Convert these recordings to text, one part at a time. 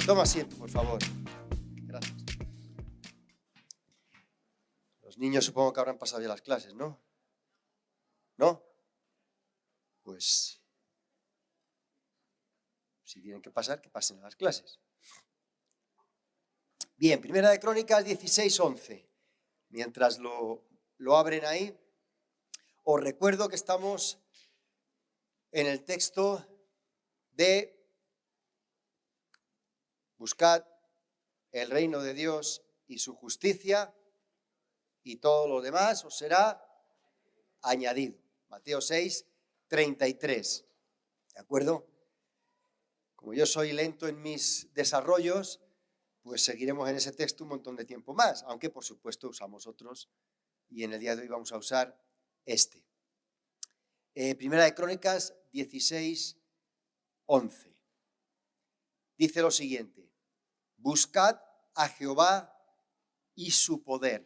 Toma asiento, por favor. Gracias. Los niños supongo que habrán pasado ya las clases, ¿no? ¿No? Pues, si tienen que pasar, que pasen a las clases. Bien, Primera de Crónicas 16:11. Mientras lo abren ahí, os recuerdo que estamos en el texto de buscad el reino de Dios y su justicia, y todo lo demás os será añadido. Mateo 6:33. ¿De acuerdo? Como yo soy lento en mis desarrollos, pues seguiremos en ese texto un montón de tiempo más, aunque por supuesto usamos otros, y en el día de hoy vamos a usar este. Primera de Crónicas 16:11. Dice lo siguiente: buscad a Jehová y su poder,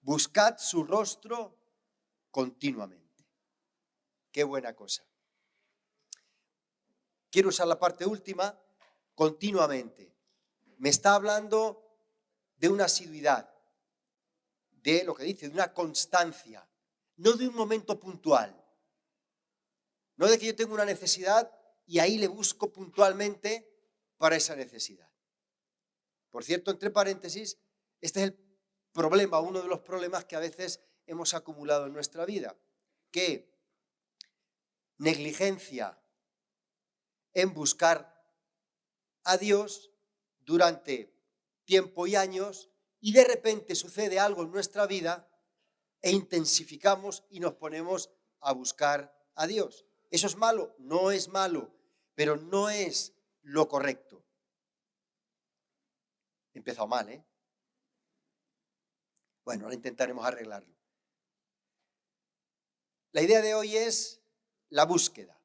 buscad su rostro continuamente. Qué buena cosa. Quiero usar la parte última, continuamente. Me está hablando de una asiduidad, de lo que dice, de una constancia, no de un momento puntual. No de que yo tengo una necesidad y ahí le busco puntualmente para esa necesidad. Por cierto, entre paréntesis, este es el problema, uno de los problemas que a veces hemos acumulado en nuestra vida, que negligencia en buscar a Dios durante tiempo y años, y de repente sucede algo en nuestra vida e intensificamos y nos ponemos a buscar a Dios. ¿Eso es malo? No es malo, pero no es lo correcto. He empezado mal, ¿eh? Bueno, ahora intentaremos arreglarlo. La idea de hoy es la búsqueda.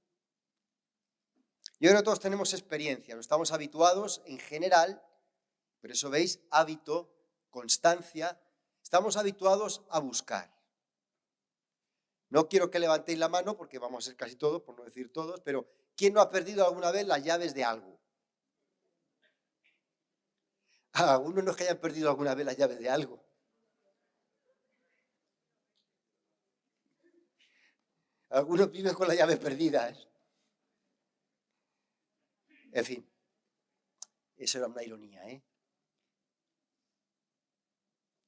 Yo creo que todos tenemos experiencia, no estamos habituados en general, por eso veis, hábito, constancia, estamos habituados a buscar. No quiero que levantéis la mano porque vamos a ser casi todos, por no decir todos, pero ¿quién no ha perdido alguna vez las llaves de algo? Algunos no es que hayan perdido alguna vez las llaves de algo. Algunos viven con las llaves perdidas. En fin, eso era una ironía, ¿eh?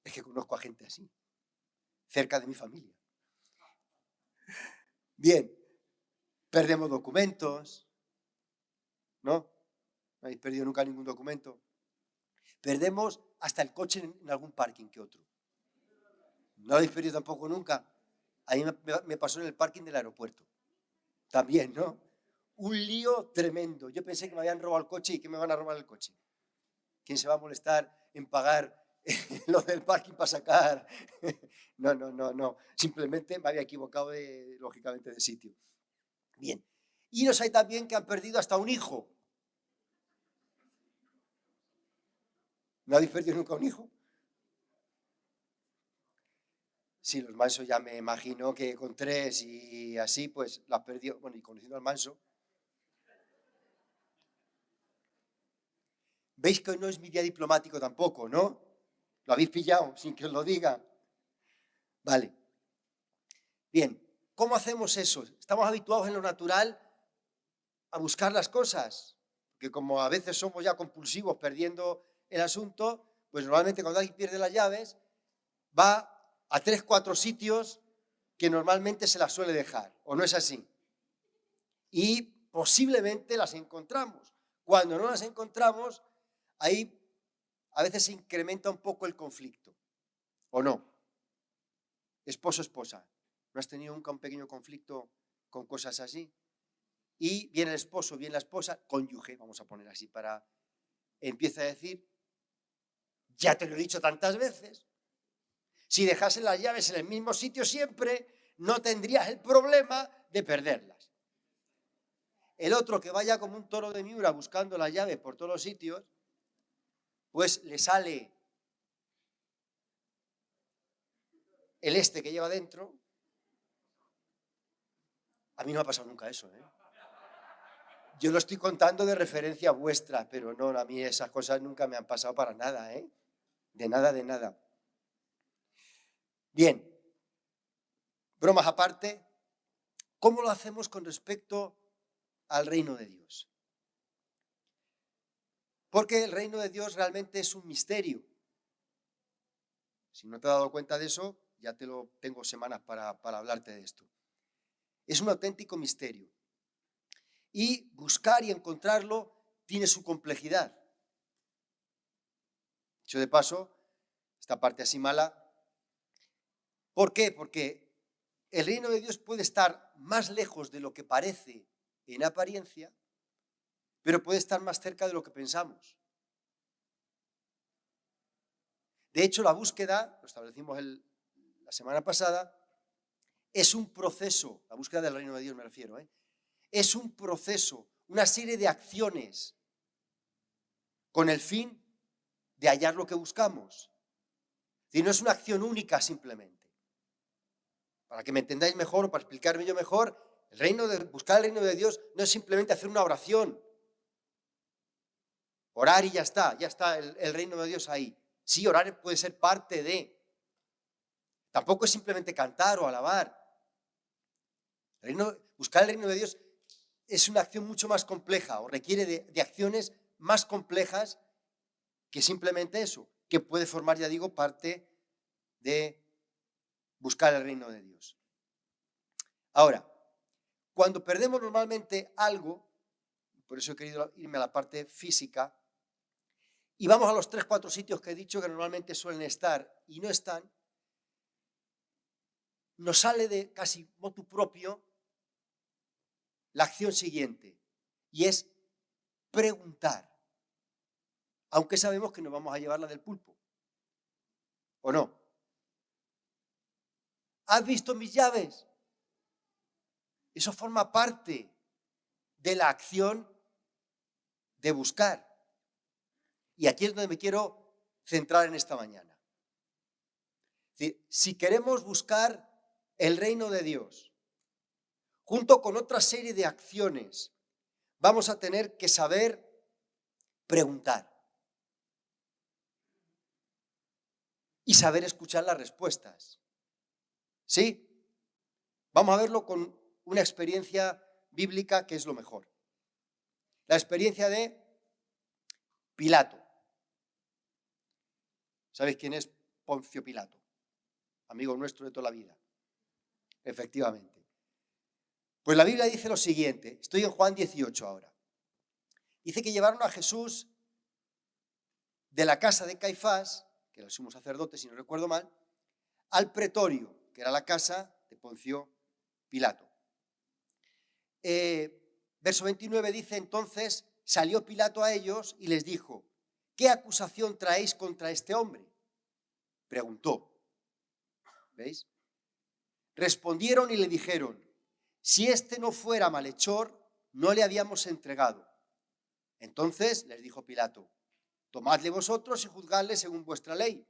Es que conozco a gente así, cerca de mi familia. Bien, perdemos documentos, ¿no? No habéis perdido nunca ningún documento. Perdemos hasta el coche en algún parking que otro. No lo habéis perdido tampoco nunca. A mí me pasó en el parking del aeropuerto. También, ¿no? Un lío tremendo. Yo pensé que me habían robado el coche y que me van a robar el coche. ¿Quién se va a molestar en pagar los del parking para sacar? No. Simplemente me había equivocado, lógicamente, de sitio. Bien. Y los hay también que han perdido hasta un hijo. ¿No habéis perdido nunca un hijo? Sí, los mansos ya me imagino que con 3 y así, pues las perdió. Bueno, y conociendo al manso. ¿Veis que hoy no es mi día diplomático tampoco, no? ¿Lo habéis pillado sin que os lo diga? Vale. Bien, ¿cómo hacemos eso? Estamos habituados en lo natural a buscar las cosas, que como a veces somos ya compulsivos perdiendo el asunto, pues normalmente cuando alguien pierde las llaves va a 3, 4 sitios que normalmente se las suele dejar, ¿o no es así? Y posiblemente las encontramos. Cuando no las encontramos, ahí a veces se incrementa un poco el conflicto, ¿o no? Esposo, esposa, ¿no has tenido nunca un pequeño conflicto con cosas así? Y viene el esposo, viene la esposa, cónyuge, vamos a poner así empieza a decir, ya te lo he dicho tantas veces, si dejasen las llaves en el mismo sitio siempre, no tendrías el problema de perderlas. El otro que vaya como un toro de Miura buscando las llaves por todos los sitios, pues le sale el que lleva dentro. A mí no me ha pasado nunca eso, ¿eh? Yo lo estoy contando de referencia vuestra, pero no, a mí esas cosas nunca me han pasado para nada, ¿eh? De nada, de nada. Bien, bromas aparte, ¿cómo lo hacemos con respecto al reino de Dios? Porque el reino de Dios realmente es un misterio. Si no te has dado cuenta de eso, ya tengo semanas para hablarte de esto. Es un auténtico misterio. Y buscar y encontrarlo tiene su complejidad. Dicho de paso, esta parte así mala. ¿Por qué? Porque el reino de Dios puede estar más lejos de lo que parece en apariencia, pero puede estar más cerca de lo que pensamos. De hecho, la búsqueda, lo establecimos la semana pasada, es un proceso, la búsqueda del reino de Dios me refiero, es un proceso, una serie de acciones con el fin de hallar lo que buscamos. Y no es una acción única simplemente. Para que me entendáis mejor o para explicarme yo mejor, buscar el reino de Dios no es simplemente hacer una oración, orar y ya está el reino de Dios ahí. Sí, orar puede ser parte de. Tampoco es simplemente cantar o alabar. Buscar el reino de Dios es una acción mucho más compleja o requiere de acciones más complejas que simplemente eso, que puede formar, ya digo, parte de buscar el reino de Dios. Ahora, cuando perdemos normalmente algo, por eso he querido irme a la parte física, y vamos a los 3, 4 sitios que he dicho que normalmente suelen estar y no están, nos sale de casi motu propio la acción siguiente, y es preguntar, aunque sabemos que nos vamos a llevar la del pulpo, ¿o no? ¿Has visto mis llaves? Eso forma parte de la acción de buscar. Y aquí es donde me quiero centrar en esta mañana. Es decir, si queremos buscar el reino de Dios, junto con otra serie de acciones, vamos a tener que saber preguntar y saber escuchar las respuestas. ¿Sí? Vamos a verlo con una experiencia bíblica que es lo mejor. La experiencia de Pilato. ¿Sabéis quién es Poncio Pilato? Amigo nuestro de toda la vida. Efectivamente. Pues la Biblia dice lo siguiente, estoy en Juan 18 ahora. Dice que llevaron a Jesús de la casa de Caifás, que era el sumo sacerdote, si no recuerdo mal, al pretorio, que era la casa de Poncio Pilato. Verso 29 dice, entonces salió Pilato a ellos y les dijo, ¿qué acusación traéis contra este hombre? Preguntó. ¿Veis? Respondieron y le dijeron, si este no fuera malhechor, no le habíamos entregado. Entonces les dijo Pilato, tomadle vosotros y juzgadle según vuestra ley.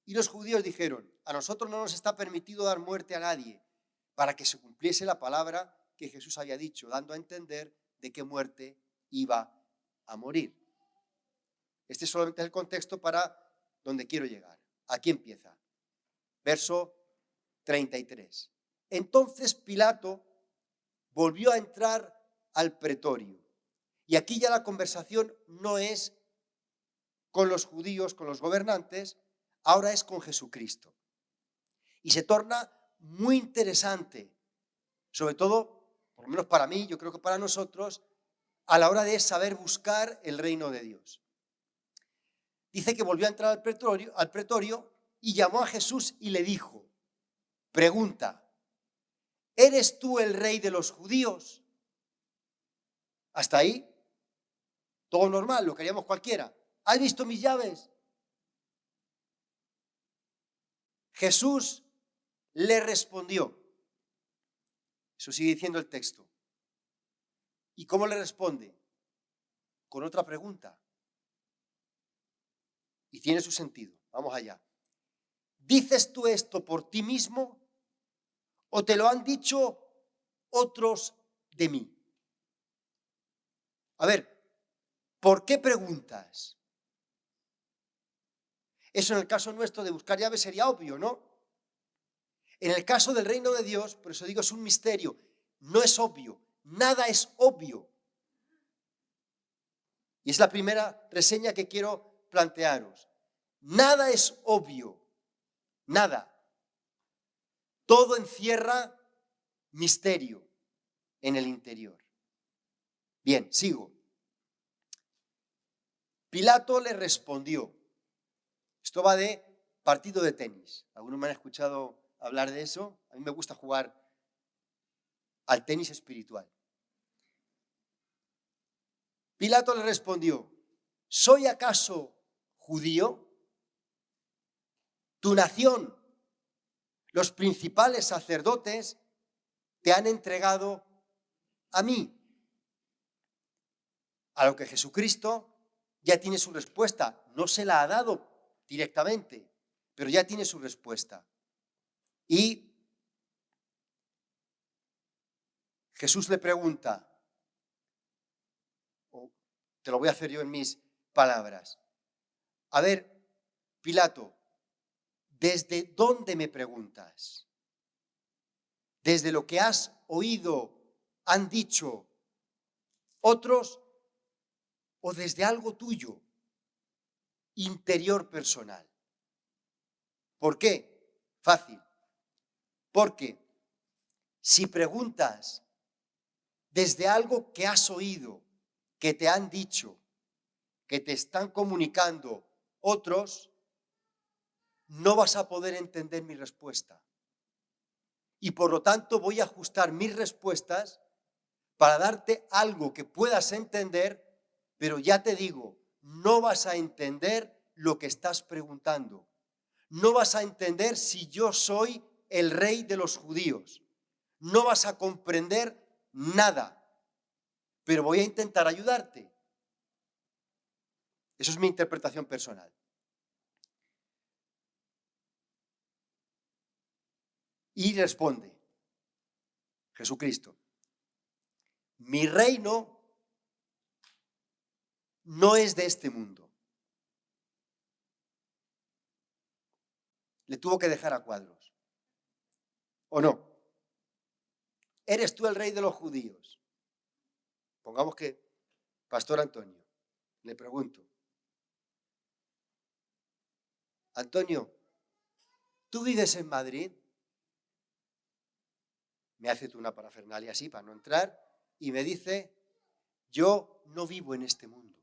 Y los judíos dijeron, a nosotros no nos está permitido dar muerte a nadie, para que se cumpliese la palabra que Jesús había dicho, dando a entender de qué muerte iba a morir. Este solamente es el contexto para donde quiero llegar. Aquí empieza. Verso 33. Entonces Pilato volvió a entrar al pretorio. Y aquí ya la conversación no es con los judíos, con los gobernantes, ahora es con Jesucristo. Y se torna muy interesante, sobre todo, por lo menos para mí, yo creo que para nosotros, a la hora de saber buscar el reino de Dios. Dice que volvió a entrar al pretorio y llamó a Jesús y le dijo, pregunta, ¿eres tú el rey de los judíos? Hasta ahí, todo normal, lo que haríamos cualquiera. ¿Has visto mis llaves? Jesús le respondió. Eso sigue diciendo el texto. ¿Y cómo le responde? Con otra pregunta. Y tiene su sentido. Vamos allá. ¿Dices tú esto por ti mismo o te lo han dicho otros de mí? A ver, ¿por qué preguntas? Eso en el caso nuestro de buscar llaves sería obvio, ¿no? En el caso del reino de Dios, por eso digo, es un misterio, no es obvio, nada es obvio. Y es la primera reseña que quiero plantearos. Nada es obvio, nada. Todo encierra misterio en el interior. Bien, sigo. Pilato le respondió. Esto va de partido de tenis. ¿Algunos me han escuchado hablar de eso? A mí me gusta jugar al tenis espiritual. Pilato le respondió, ¿soy acaso judío? Tu nación, los principales sacerdotes, te han entregado a mí. A lo que Jesucristo ya tiene su respuesta. No se la ha dado directamente, pero ya tiene su respuesta. Y Jesús le pregunta, te lo voy a hacer yo en mis palabras. A ver, Pilato, ¿desde dónde me preguntas? ¿Desde lo que has oído, han dicho otros o desde algo tuyo, interior personal? ¿Por qué? Fácil. Porque si preguntas desde algo que has oído, que te han dicho, que te están comunicando otros, no vas a poder entender mi respuesta. Y por lo tanto voy a ajustar mis respuestas para darte algo que puedas entender, pero ya te digo, no vas a entender lo que estás preguntando. No vas a entender si yo soy el rey de los judíos. No vas a comprender nada, pero voy a intentar ayudarte. Eso es mi interpretación personal. Y responde Jesucristo, mi reino no es de este mundo. Le tuvo que dejar a cuadros. ¿O no? ¿Eres tú el rey de los judíos? Pongamos que, Pastor Antonio, le pregunto, Antonio, ¿tú vives en Madrid? Me hace tú una parafernalia así para no entrar y me dice, yo no vivo en este mundo.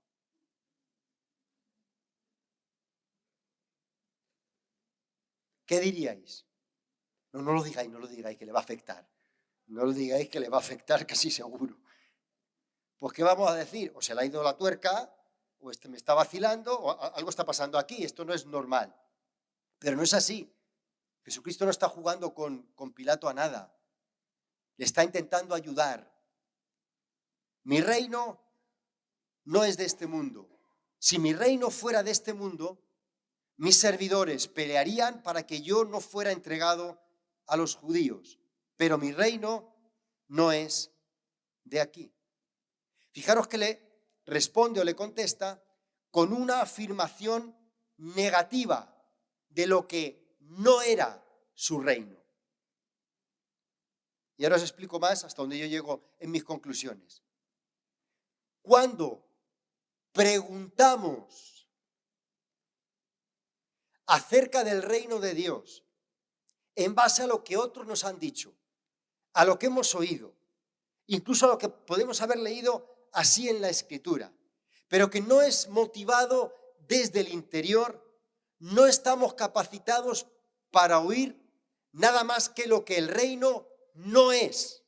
¿Qué diríais? No, no lo digáis que le va a afectar. No lo digáis que le va a afectar casi seguro. Pues ¿qué vamos a decir? O se le ha ido la tuerca, o me está vacilando, o algo está pasando aquí, esto no es normal. Pero no es así. Jesucristo no está jugando con Pilato a nada. Le está intentando ayudar. Mi reino no es de este mundo. Si mi reino fuera de este mundo, mis servidores pelearían para que yo no fuera entregado a los judíos. Pero mi reino no es de aquí. Fijaros que le responde o le contesta con una afirmación negativa de lo que no era su reino. Y ahora os explico más hasta donde yo llego en mis conclusiones. Cuando preguntamos acerca del reino de Dios en base a lo que otros nos han dicho, a lo que hemos oído, incluso a lo que podemos haber leído así en la Escritura, pero que no es motivado desde el interior, no estamos capacitados para oír nada más que lo que el reino no es.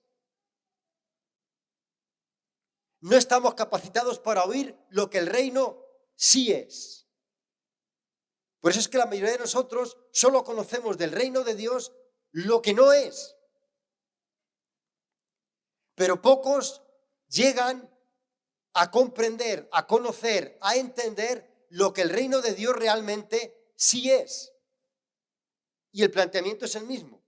No estamos capacitados para oír lo que el reino sí es. Por eso es que la mayoría de nosotros solo conocemos del reino de Dios lo que no es. Pero pocos llegan a comprender, a conocer, a entender lo que el reino de Dios realmente sí es. Y el planteamiento es el mismo.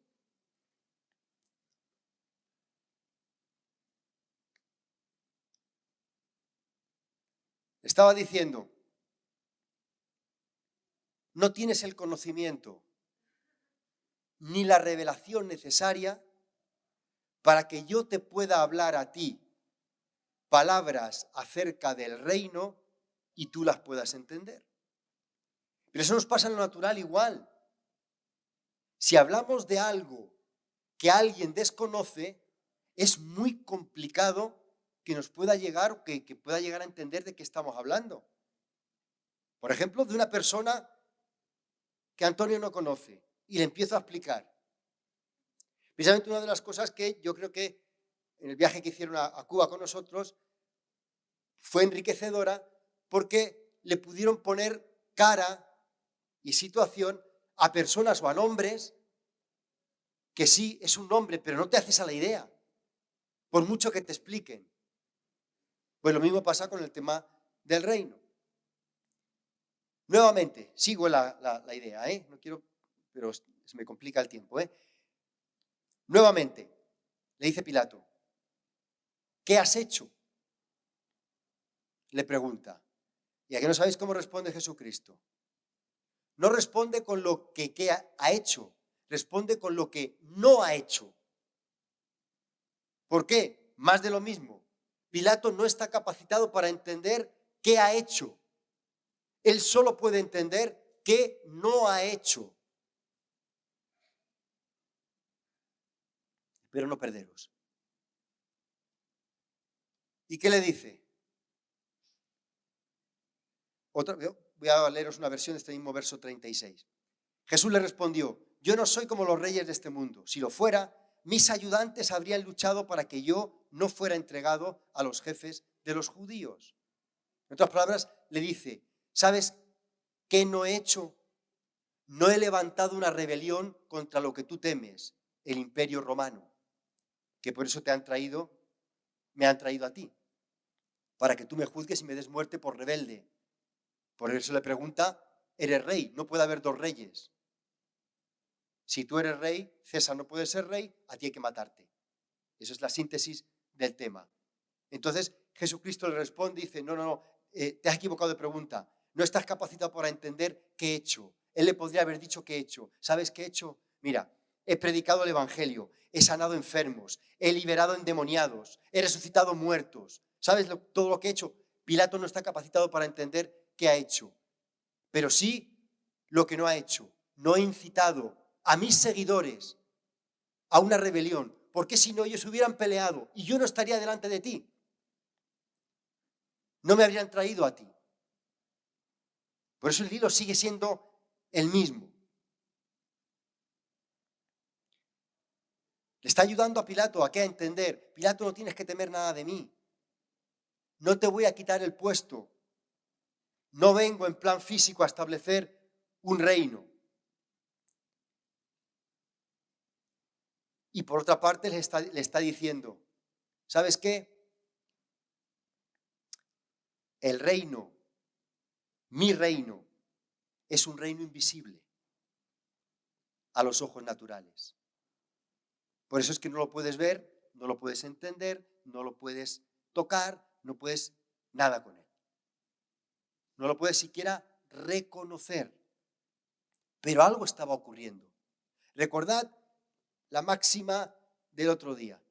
Estaba diciendo, no tienes el conocimiento ni la revelación necesaria para que yo te pueda hablar a ti palabras acerca del reino y tú las puedas entender. Pero eso nos pasa en lo natural igual. Si hablamos de algo que alguien desconoce, es muy complicado que nos pueda llegar o que pueda llegar a entender de qué estamos hablando. Por ejemplo, de una persona que Antonio no conoce y le empiezo a explicar. Precisamente una de las cosas que yo creo que en el viaje que hicieron a Cuba con nosotros fue enriquecedora porque le pudieron poner cara y situación a personas o a nombres que sí es un nombre, pero no te haces a la idea, por mucho que te expliquen. Pues lo mismo pasa con el tema del reino. Nuevamente, sigo la idea, no quiero, pero se me complica el tiempo. Nuevamente, le dice Pilato, ¿qué has hecho? Le pregunta. ¿Y a qué no sabéis cómo responde Jesucristo? No responde con lo que ha hecho, responde con lo que no ha hecho. ¿Por qué? Más de lo mismo. Pilato no está capacitado para entender qué ha hecho. Él solo puede entender qué no ha hecho. Pero no perderos. ¿Y qué le dice? Voy a leeros una versión de este mismo verso 36. Jesús le respondió, yo no soy como los reyes de este mundo. Si lo fuera, mis ayudantes habrían luchado para que yo no fuera entregado a los jefes de los judíos. En otras palabras, le dice, ¿sabes qué no he hecho? No he levantado una rebelión contra lo que tú temes, el imperio romano, que por eso me han traído a ti, para que tú me juzgues y me des muerte por rebelde. Por eso le pregunta, eres rey, no puede haber dos reyes. Si tú eres rey, César no puede ser rey, a ti hay que matarte. Eso es la síntesis del tema. Entonces Jesucristo le responde y dice, no, te has equivocado de pregunta. No estás capacitado para entender qué he hecho. Él le podría haber dicho qué he hecho. ¿Sabes qué he hecho? Mira, he predicado el evangelio, he sanado enfermos, he liberado endemoniados, he resucitado muertos. ¿Sabes todo lo que he hecho? Pilato no está capacitado para entender qué ha hecho. Pero sí lo que no ha hecho. No he incitado a mis seguidores a una rebelión, porque si no ellos hubieran peleado y yo no estaría delante de ti. No me habrían traído a ti. Por eso el hilo sigue siendo el mismo. Le está ayudando a Pilato a entender, Pilato, no tienes que temer nada de mí. No te voy a quitar el puesto. No vengo en plan físico a establecer un reino. Y por otra parte le está diciendo, ¿sabes qué? El reino, mi reino, es un reino invisible a los ojos naturales. Por eso es que no lo puedes ver, no lo puedes entender, no lo puedes tocar, no puedes nada con él. No lo puedes siquiera reconocer. Pero algo estaba ocurriendo. Recordad la máxima del otro día.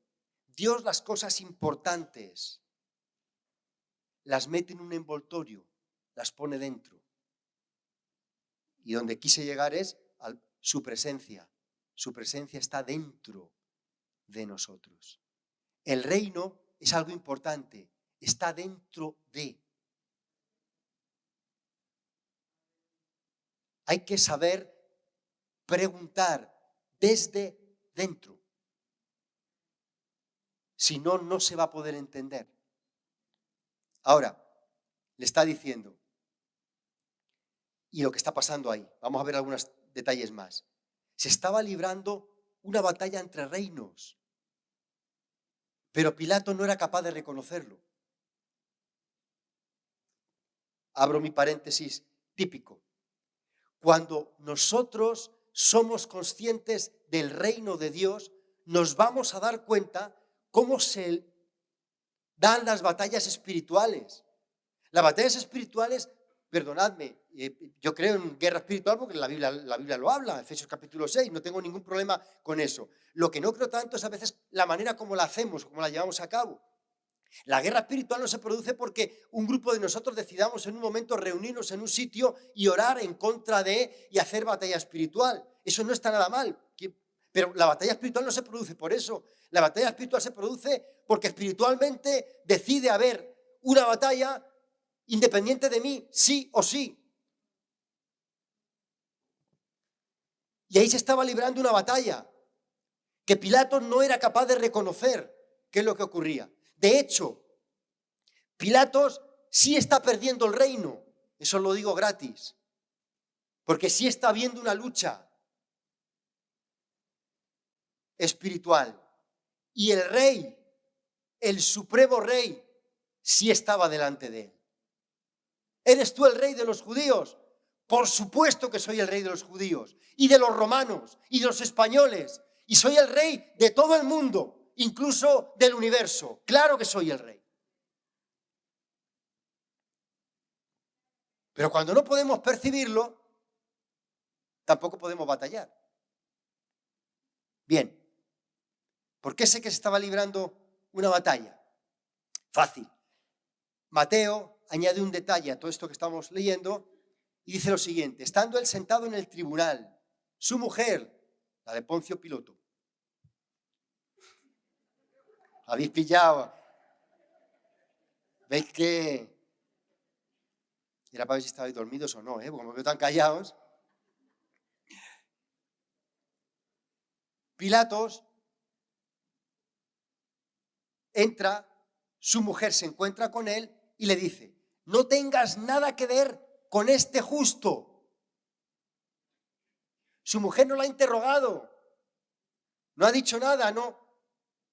Dios las cosas importantes las mete en un envoltorio, las pone dentro. Y donde quise llegar es a su presencia. Su presencia está dentro de nosotros. El reino es algo importante, está dentro de. Hay que saber preguntar desde dentro. Si no, no se va a poder entender. Ahora, le está diciendo, y lo que está pasando ahí, vamos a ver algunos detalles más. Se estaba librando una batalla entre reinos, pero Pilato no era capaz de reconocerlo. Abro mi paréntesis típico. Cuando nosotros somos conscientes del reino de Dios, nos vamos a dar cuenta cómo se dan las batallas espirituales. Las batallas espirituales, perdonadme, yo creo en guerra espiritual porque la Biblia lo habla, Efesios capítulo 6, no tengo ningún problema con eso. Lo que no creo tanto es a veces la manera como la hacemos, como la llevamos a cabo. La guerra espiritual no se produce porque un grupo de nosotros decidamos en un momento reunirnos en un sitio y orar en contra de y hacer batalla espiritual. Eso no está nada mal, pero la batalla espiritual no se produce por eso. La batalla espiritual se produce porque espiritualmente decide haber una batalla independiente de mí, sí o sí. Y ahí se estaba librando una batalla que Pilato no era capaz de reconocer qué es lo que ocurría. De hecho, Pilatos sí está perdiendo el reino, eso lo digo gratis, porque sí está habiendo una lucha espiritual. Y el rey, el supremo rey, sí estaba delante de él. ¿Eres tú el rey de los judíos? Por supuesto que soy el rey de los judíos, y de los romanos, y de los españoles, y soy el rey de todo el mundo, incluso del universo. Claro que soy el rey. Pero cuando no podemos percibirlo, tampoco podemos batallar. Bien, ¿por qué sé que se estaba librando una batalla? Fácil. Mateo añade un detalle a todo esto que estamos leyendo y dice lo siguiente: estando él sentado en el tribunal, su mujer, la de Poncio Piloto, ¿habéis pillado? ¿Veis que era para ver si estabais dormidos o no? Porque como veo tan callados. Pilatos entra, su mujer se encuentra con él y le dice: no tengas nada que ver con este justo. Su mujer no la ha interrogado, no ha dicho nada, no.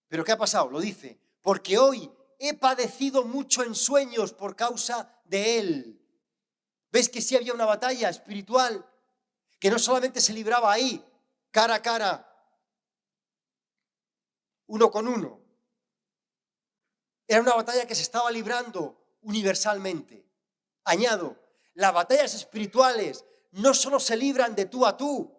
¿Pero qué ha pasado? Lo dice: porque hoy he padecido mucho en sueños por causa de él. ¿Ves que sí había una batalla espiritual? Que no solamente se libraba ahí, cara a cara, uno con uno. Era una batalla que se estaba librando universalmente. Añado, las batallas espirituales no solo se libran de tú a tú.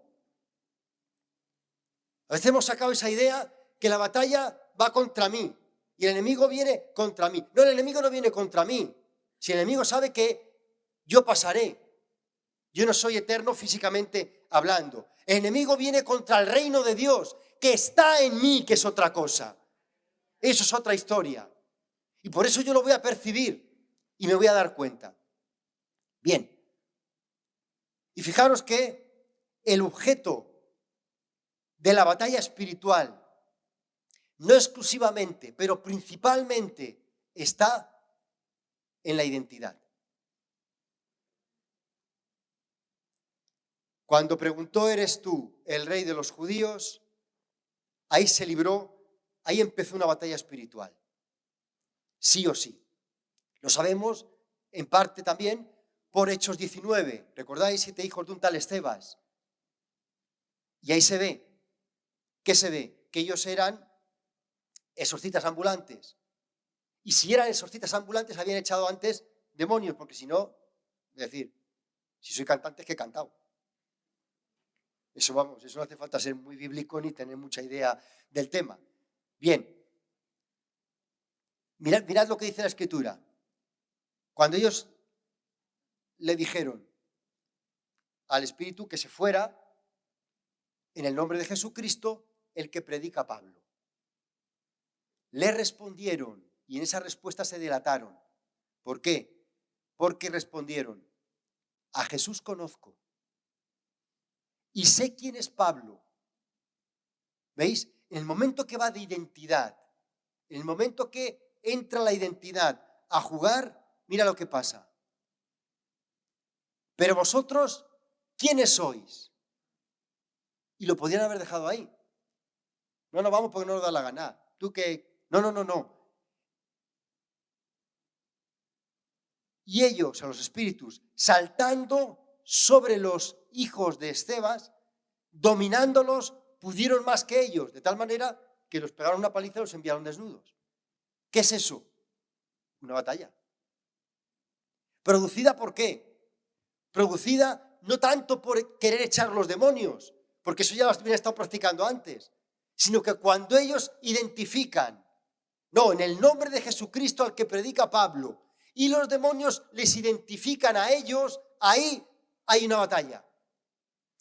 A veces hemos sacado esa idea que la batalla va contra mí y el enemigo viene contra mí. No, el enemigo no viene contra mí. Si el enemigo sabe que yo pasaré, yo no soy eterno físicamente hablando. El enemigo viene contra el reino de Dios que está en mí, que es otra cosa. Eso es otra historia. Y por eso yo lo voy a percibir y me voy a dar cuenta. Bien. Y fijaros que el objeto de la batalla espiritual no exclusivamente, pero principalmente está en la identidad. Cuando preguntó: ¿eres tú el rey de los judíos? Ahí se libró, ahí empezó una batalla espiritual. Sí o sí. Lo sabemos en parte también por Hechos 19. ¿Recordáis 7 hijos de un tal Estebas? Y ahí se ve. ¿Qué se ve? Que ellos eran exorcistas ambulantes. Y si eran exorcistas ambulantes, habían echado antes demonios, porque si no, es decir, si soy cantante es que he cantado. Eso vamos, eso no hace falta ser muy bíblico ni tener mucha idea del tema. Bien, mirad lo que dice la Escritura. Cuando ellos le dijeron al Espíritu que se fuera, en el nombre de Jesucristo, el que predica Pablo. Le respondieron, y en esa respuesta se delataron. ¿Por qué? Porque respondieron: a Jesús conozco y sé quién es Pablo. ¿Veis? En el momento que va de identidad, en el momento que entra la identidad a jugar, mira lo que pasa. Pero vosotros, ¿quiénes sois? Y lo podían haber dejado ahí. No, vamos porque no nos da la gana. Tú que... No. Y ellos, a los espíritus, saltando sobre los hijos de Estebas, dominándolos, pudieron más que ellos, de tal manera que los pegaron una paliza y los enviaron desnudos. ¿Qué es eso? Una batalla. ¿Producida por qué? Producida no tanto por querer echar los demonios, porque eso ya lo habían estado practicando antes, sino que cuando ellos identifican, no, en el nombre de Jesucristo al que predica Pablo, y los demonios les identifican a ellos, ahí hay una batalla.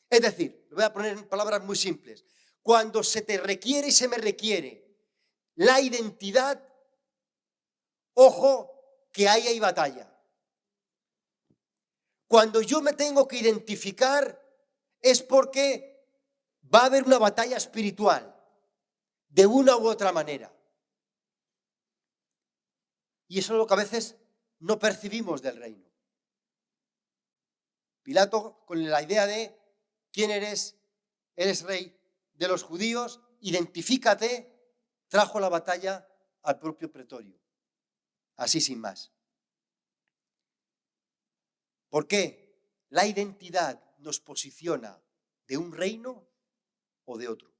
Es decir, lo voy a poner en palabras muy simples. Cuando se te requiere y se me requiere la identidad, ojo, que ahí hay batalla. Cuando yo me tengo que identificar es porque va a haber una batalla espiritual, de una u otra manera. Y eso es lo que a veces no percibimos del reino. Pilato, con la idea de quién eres rey de los judíos, identifícate, trajo la batalla al propio pretorio. Así sin más. ¿Por qué? La identidad nos posiciona de un reino o de otro.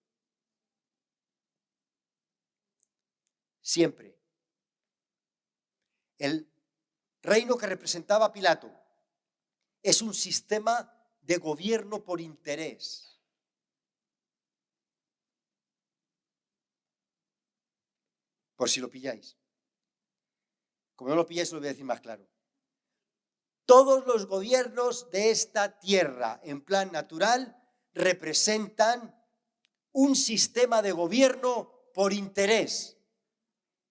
Siempre. El reino que representaba Pilato es un sistema de gobierno por interés. Por si lo pilláis. Como no lo pilláis, lo voy a decir más claro. Todos los gobiernos de esta tierra, en plan natural, representan un sistema de gobierno por interés.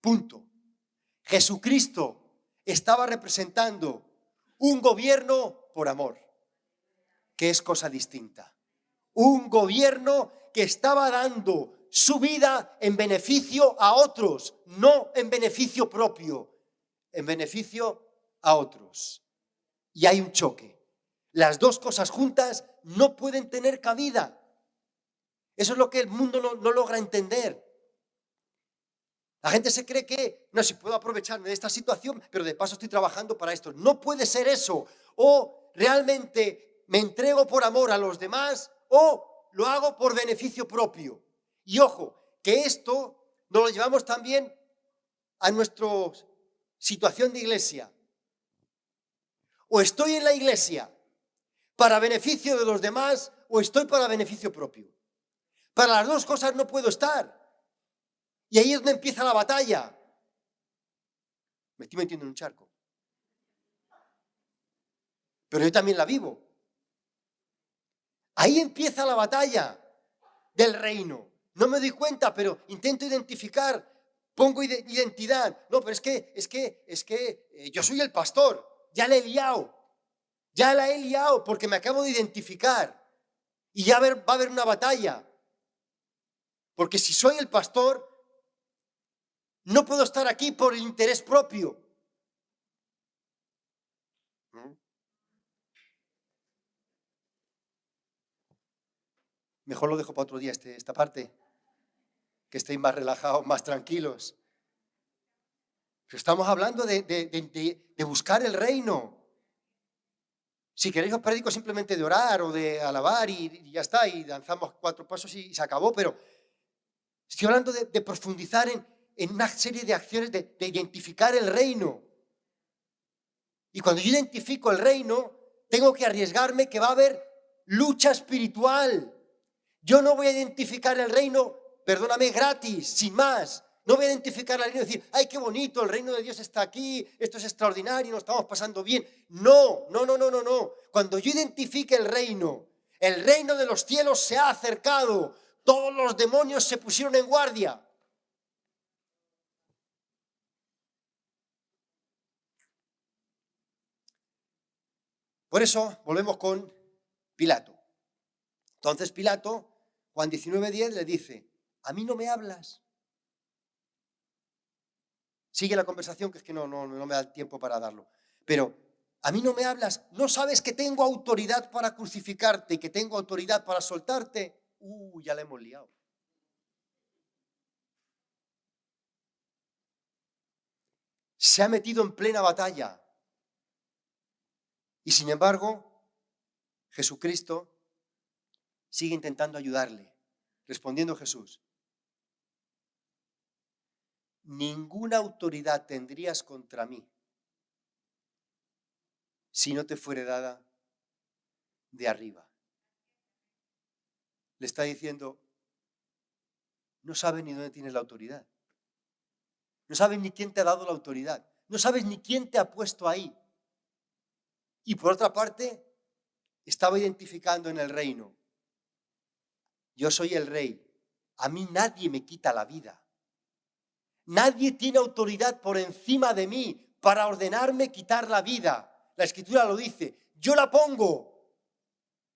Punto. Jesucristo estaba representando un gobierno por amor, que es cosa distinta. Un gobierno que estaba dando su vida en beneficio a otros, no en beneficio propio, en beneficio a otros. Y hay un choque. Las dos cosas juntas no pueden tener cabida. Eso es lo que el mundo no logra entender. La gente se cree que, no, si puedo aprovecharme de esta situación, pero de paso estoy trabajando para esto. No puede ser eso. O realmente me entrego por amor a los demás o lo hago por beneficio propio. Y ojo, que esto nos lo llevamos también a nuestra situación de iglesia. O estoy en la iglesia para beneficio de los demás o estoy para beneficio propio. Para las dos cosas no puedo estar. Y ahí es donde empieza la batalla. Me estoy metiendo en un charco. Pero yo también la vivo. Ahí empieza la batalla del reino. No me doy cuenta, pero intento identificar, pongo identidad. No, pero es que yo soy el pastor. Ya la he liado. Ya la he liado porque me acabo de identificar. Y ya va a haber una batalla. Porque si soy el pastor, no puedo estar aquí por el interés propio. Mejor lo dejo para otro día esta parte, que estéis más relajados, más tranquilos. Pero estamos hablando de buscar el reino. Si queréis os predico simplemente de orar o de alabar y ya está, y danzamos 4 pasos y se acabó, pero estoy hablando de profundizar en una serie de acciones, de identificar el reino. Y cuando yo identifico el reino, tengo que arriesgarme que va a haber lucha espiritual. Yo no voy a identificar el reino, perdóname, gratis, sin más. No voy a identificar el reino y decir, ay, qué bonito, el reino de Dios está aquí, esto es extraordinario, nos estamos pasando bien. No. Cuando yo identifique el reino de los cielos se ha acercado. Todos los demonios se pusieron en guardia. Por eso volvemos con Pilato. Entonces Pilato, Juan 19:10, le dice, ¿a mí no me hablas? Sigue la conversación, que es que no me da el tiempo para darlo. Pero, ¿a mí no me hablas? ¿No sabes que tengo autoridad para crucificarte y que tengo autoridad para soltarte? Ya la hemos liado. Se ha metido en plena batalla. Y sin embargo, Jesucristo sigue intentando ayudarle. Respondiendo Jesús, ninguna autoridad tendrías contra mí si no te fuere dada de arriba. Le está diciendo, no sabes ni dónde tienes la autoridad. No sabes ni quién te ha dado la autoridad. No sabes ni quién te ha puesto ahí. Y por otra parte, estaba identificando en el reino. Yo soy el rey. A mí nadie me quita la vida. Nadie tiene autoridad por encima de mí para ordenarme quitar la vida. La Escritura lo dice. Yo la pongo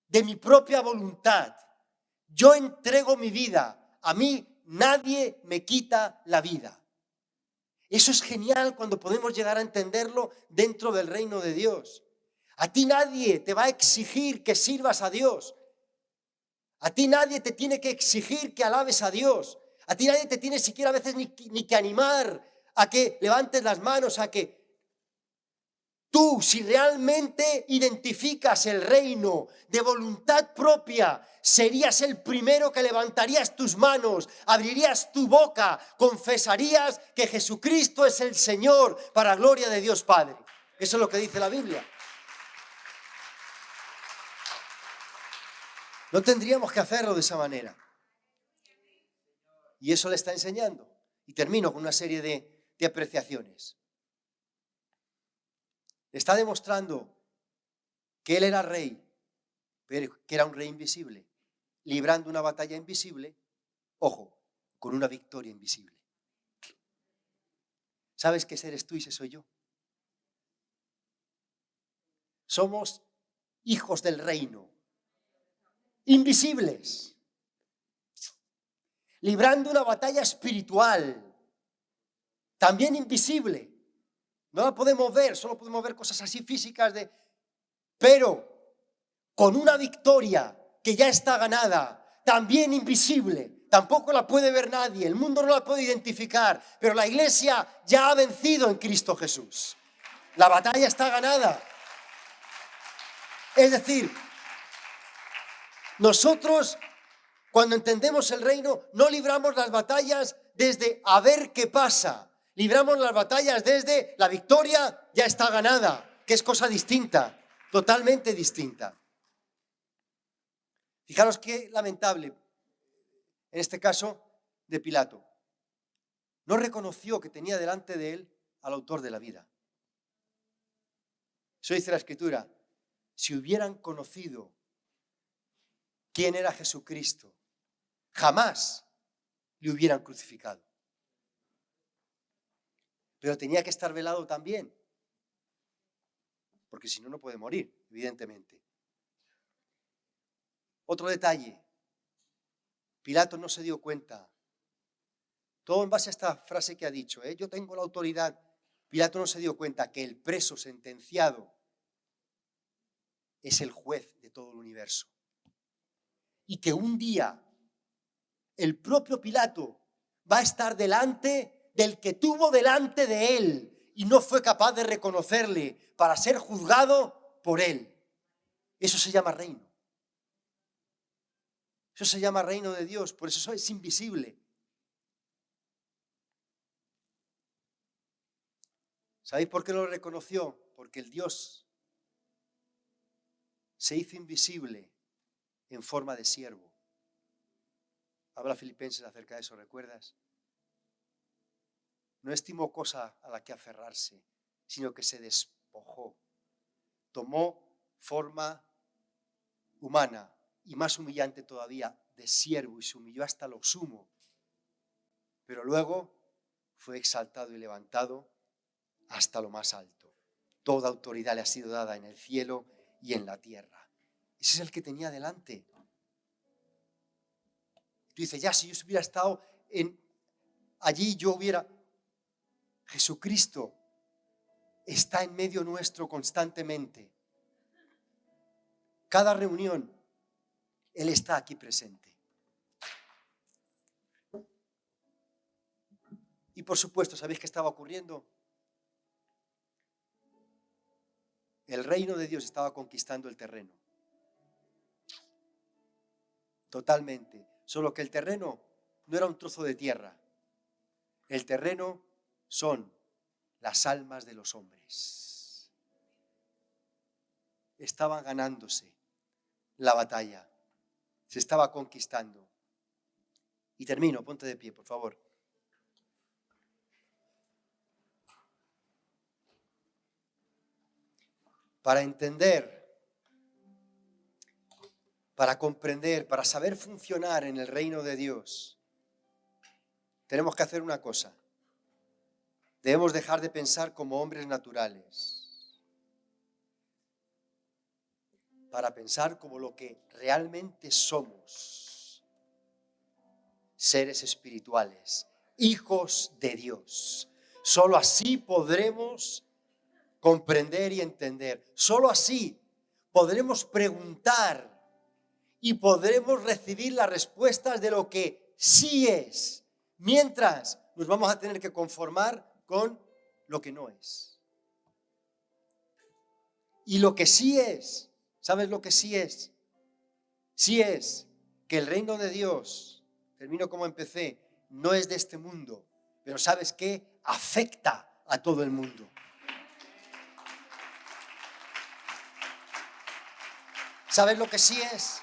de mi propia voluntad. Yo entrego mi vida. A mí nadie me quita la vida. Eso es genial cuando podemos llegar a entenderlo dentro del reino de Dios. A ti nadie te va a exigir que sirvas a Dios. A ti nadie te tiene que exigir que alabes a Dios. A ti nadie te tiene siquiera a veces ni que animar a que levantes las manos, a que tú, si realmente identificas el reino de voluntad propia, serías el primero que levantarías tus manos, abrirías tu boca, confesarías que Jesucristo es el Señor para gloria de Dios Padre. Eso es lo que dice la Biblia. No tendríamos que hacerlo de esa manera. Y eso le está enseñando. Y termino con una serie de apreciaciones. Le está demostrando que él era rey, pero que era un rey invisible, librando una batalla invisible, ojo, con una victoria invisible. ¿Sabes qué eres tú y ese soy yo? Somos hijos del reino, invisibles, librando una batalla espiritual, también invisible. No la podemos ver, solo podemos ver cosas así físicas pero con una victoria que ya está ganada, también invisible. Tampoco la puede ver nadie, el mundo no la puede identificar, pero la iglesia ya ha vencido en Cristo Jesús. La batalla está ganada. Es decir, nosotros cuando entendemos el reino no libramos las batallas desde a ver qué pasa. Libramos las batallas desde la victoria ya está ganada, que es cosa distinta, totalmente distinta. Fijaros qué lamentable, en este caso, de Pilato. No reconoció que tenía delante de él al autor de la vida. Eso dice la Escritura. Si hubieran conocido quién era Jesucristo, jamás le hubieran crucificado. Pero tenía que estar velado también, porque si no, no puede morir, evidentemente. Otro detalle, Pilato no se dio cuenta. Todo en base a esta frase que ha dicho, yo tengo la autoridad. Pilato no se dio cuenta que el preso sentenciado es el juez de todo el universo. Y que un día el propio Pilato va a estar delante del que tuvo delante de él y no fue capaz de reconocerle para ser juzgado por él. Eso se llama reino. Eso se llama reino de Dios, por eso es invisible. ¿Sabéis por qué lo reconoció? Porque el Dios se hizo invisible en forma de siervo. Habla Filipenses acerca de eso, ¿recuerdas? No estimó cosa a la que aferrarse, sino que se despojó. Tomó forma humana y más humillante todavía, de siervo, y se humilló hasta lo sumo. Pero luego fue exaltado y levantado hasta lo más alto. Toda autoridad le ha sido dada en el cielo y en la tierra. Ese es el que tenía delante. Tú dices, ya, si yo hubiera estado allí, yo hubiera... Jesucristo está en medio nuestro constantemente. Cada reunión, Él está aquí presente. Y por supuesto, ¿sabéis qué estaba ocurriendo? El reino de Dios estaba conquistando el terreno. Totalmente. Solo que el terreno no era un trozo de tierra. El terreno son las almas de los hombres. estaba ganándose la batalla. Se estaba conquistando. Y termino, ponte de pie, por favor. Para entender, para comprender, para saber funcionar en el reino de Dios, tenemos que hacer una cosa. Debemos dejar de pensar como hombres naturales para pensar como lo que realmente somos, seres espirituales, hijos de Dios. Solo así podremos comprender y entender. Solo así podremos preguntar y podremos recibir las respuestas de lo que sí es, mientras nos vamos a tener que conformar con lo que no es. Y lo que sí es, ¿sabes lo que sí es? Sí es que el reino de Dios, termino como empecé, no es de este mundo, pero ¿sabes qué? Afecta a todo el mundo. ¿Sabes lo que sí es?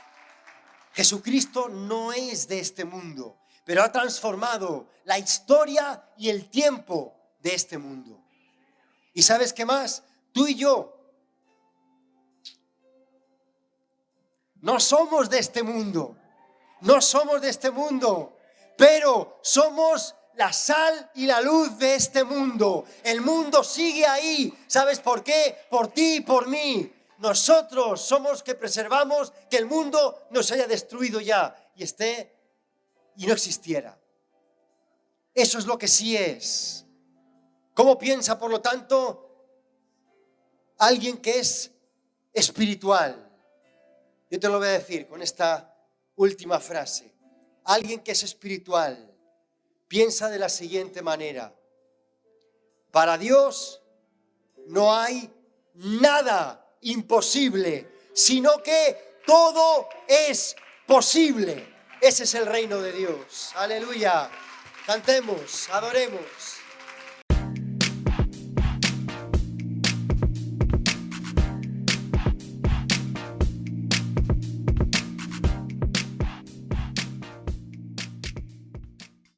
Jesucristo no es de este mundo, pero ha transformado la historia y el tiempo de este mundo. ¿Y sabes qué más? Tú y yo no somos de este mundo, no somos de este mundo, pero somos la sal y la luz de este mundo. El mundo sigue ahí. ¿Sabes por qué? Por ti y por mí. Nosotros somos que preservamos que el mundo no se haya destruido ya y no existiera. Eso es lo que sí es. ¿Cómo piensa, por lo tanto, alguien que es espiritual? Yo te lo voy a decir con esta última frase. Alguien que es espiritual piensa de la siguiente manera. Para Dios no hay nada imposible, sino que todo es posible. Ese es el reino de Dios. Aleluya. Cantemos, adoremos.